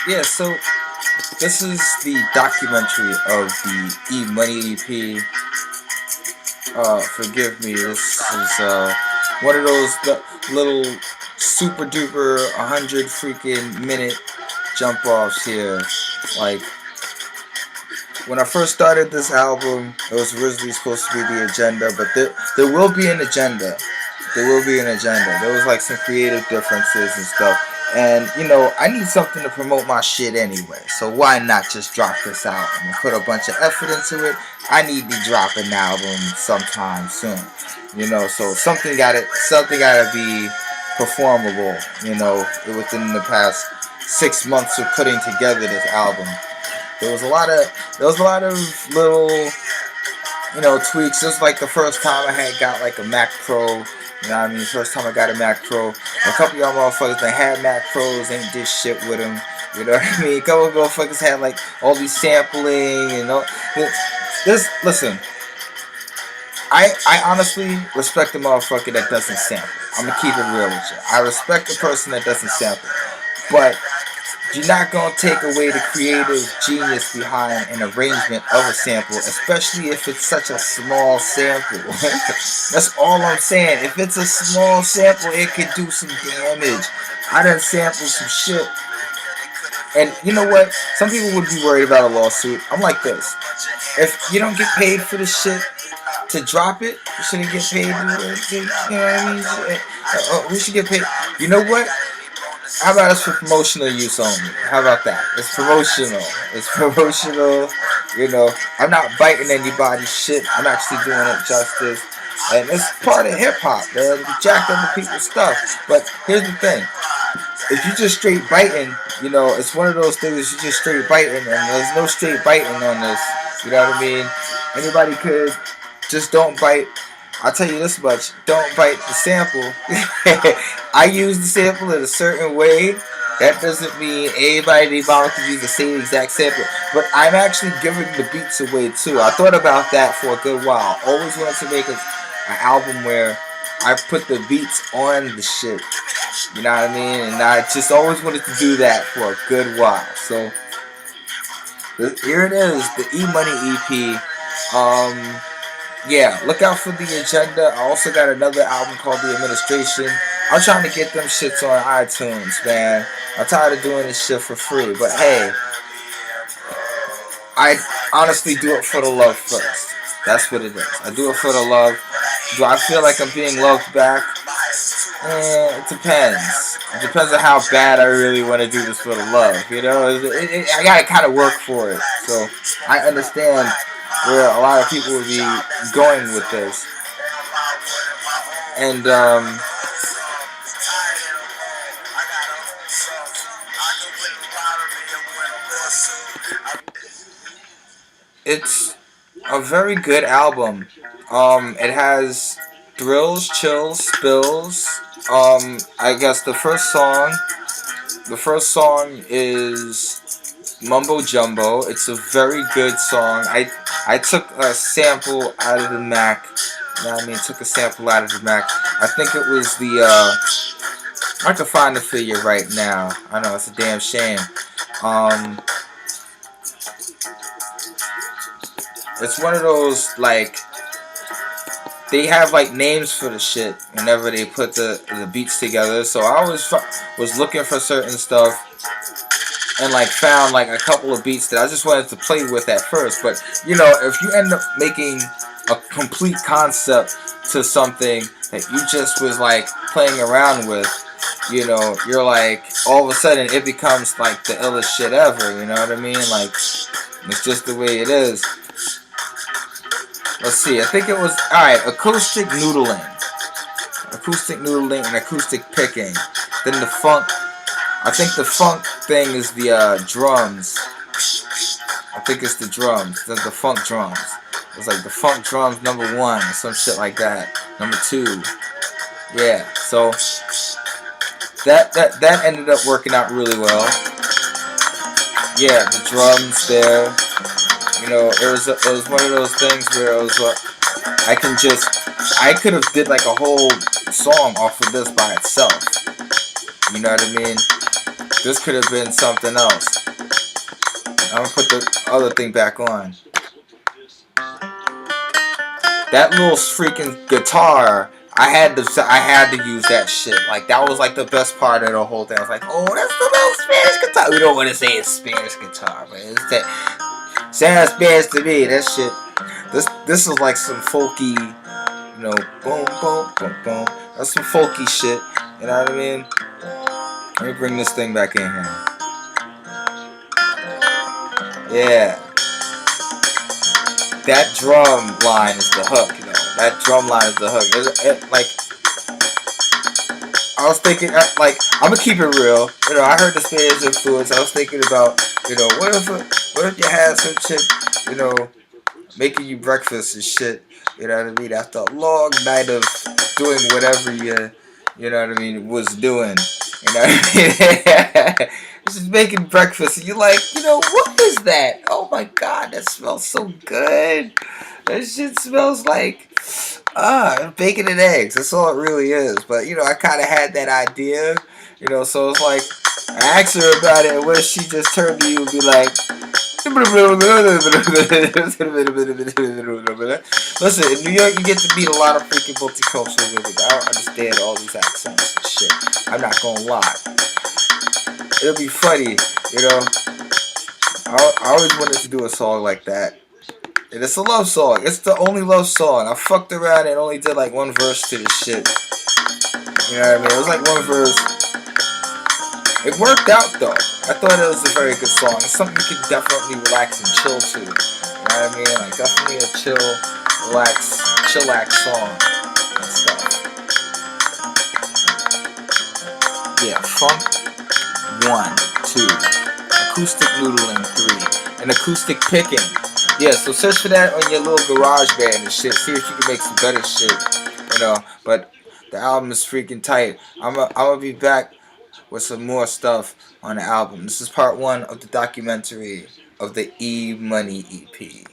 Yeah, so this is the documentary of the E Money EP. Forgive me, this is one of those little super duper 100 freaking minute jump offs here. Like, when I first started this album, it was originally supposed to be the agenda, but there will be an agenda. There will be an agenda. There was like some creative differences and stuff. And, you know, I need something to promote my shit anyway. So why not just drop this album and put a bunch of effort into it? I need to drop an album sometime soon. You know, so something gotta be performable, you know, within the past 6 months of putting together this album. There was a lot of little, you know, tweaks. Just like the first time I had got like a Mac Pro. You know what I mean? First time I got a Mac Pro. A couple of y'all motherfuckers that had Mac Pros ain't did shit with them. You know what I mean? A couple of motherfuckers had like all these sampling and all. Listen, I honestly respect the motherfucker that doesn't sample. I'm gonna keep it real with you. I respect the person that doesn't sample. But you're not going to take away the creative genius behind an arrangement of a sample, especially if it's such a small sample. That's all I'm saying. If it's a small sample, it could do some damage. I done sampled some shit. And you know what? Some people would be worried about a lawsuit. I'm like this. If you don't get paid for the shit to drop it, you shouldn't get paid. You know what I mean? We should get paid. You know what? How about it's for promotional use only? How about that? It's promotional. It's promotional. You know, I'm not biting anybody's shit. I'm actually doing it justice. And it's part of hip hop, man. You jack other people's stuff. But here's the thing. If you just straight biting, you know, it's one of those things you just straight biting, and there's no straight biting on this. You know what I mean? Anybody could just don't bite. I'll tell you this much, don't bite the sample. I use the sample in a certain way. That doesn't mean everybody can use the same exact sample. But I'm actually giving the beats away too. I thought about that for a good while. Always wanted to make an album where I put the beats on the shit. You know what I mean? And I just always wanted to do that for a good while. So here it is, the E Money EP. Yeah, look out for the agenda. I also got another album called The Administration. I'm trying to get them shits on iTunes, man. I'm tired of doing this shit for free. But hey, I honestly do it for the love first. That's what it is. I do it for the love. Do I feel like I'm being loved back? It depends. It depends on how bad I really want to do this for the love. You know, I gotta kind of work for it. So I understand where a lot of people will be going with this. And it's a very good album. It has thrills, chills, spills. I guess the first song is Mumbo Jumbo. It's a very good song. I took a sample out of the Mac. You know what I mean? Took a sample out of the Mac. I think it was the I can find the figure right now. I know, it's a damn shame. It's one of those, like, they have like names for the shit whenever they put the beats together. So I always was looking for certain stuff and like found like a couple of beats that I just wanted to play with at first. But you know, if you end up making a complete concept to something that you just was like playing around with, you know, you're like, all of a sudden it becomes like the illest shit ever. You know what I mean? Like, it's just the way it is. Let's see, I think it was, alright, acoustic noodling and acoustic picking. Then the funk, I think the funk thing is the drums. I think it's the drums, the funk drums. It's like the funk drums #1 or some shit like that. #2. Yeah, so that ended up working out really well. Yeah, the drums there. You You know, it was one of those things where it was I could have did like a whole song off of this by itself. You know what I mean? This could have been something else. I'm gonna put the other thing back on. That little freaking guitar, I had to use that shit. Like that was like the best part of the whole thing. I was like, oh, that's the little Spanish guitar. We don't want to say it's Spanish guitar, but it's that sounds Spanish to me. That shit. This is like some folky, you know, boom, boom, boom, boom. That's some folky shit. You know what I mean? Let me bring this thing back in here. Yeah. That drum line is the hook, you know. That drum line is the hook. Like, I was thinking, like, I'm gonna keep it real. You know, I heard the Spanish influence. I was thinking about, you know, what if you had some chick, you know, making you breakfast and shit. You know what I mean? After a long night of doing whatever you know what I mean, was doing. You know what I mean? Just making breakfast, and you're like, you know, what is that? Oh my god, that smells so good. That shit smells like bacon and eggs. That's all it really is. But you know, I kind of had that idea, you know. So it's like I asked her about it, and what if she just turned to you and be like, listen, in New York you get to meet a lot of freaking multicultural women. I don't understand all these accents and shit. I'm not gonna lie. It'll be funny, you know. I always wanted to do a song like that. And it's a love song. It's the only love song. I fucked around and only did like one verse to this shit. You know what I mean? It was like one verse. It worked out though. I thought it was a very good song. It's something you can definitely relax and chill to. You know what I mean? Like definitely a chillax song and stuff. Yeah, funk 1, 2, acoustic noodling 3, and acoustic picking. Yeah, so search for that on your little garage band and shit. See if you can make some better shit. You know, but the album is freaking tight. I'm gonna be back with some more stuff on the album. This is part 1 of the documentary of the E Money EP.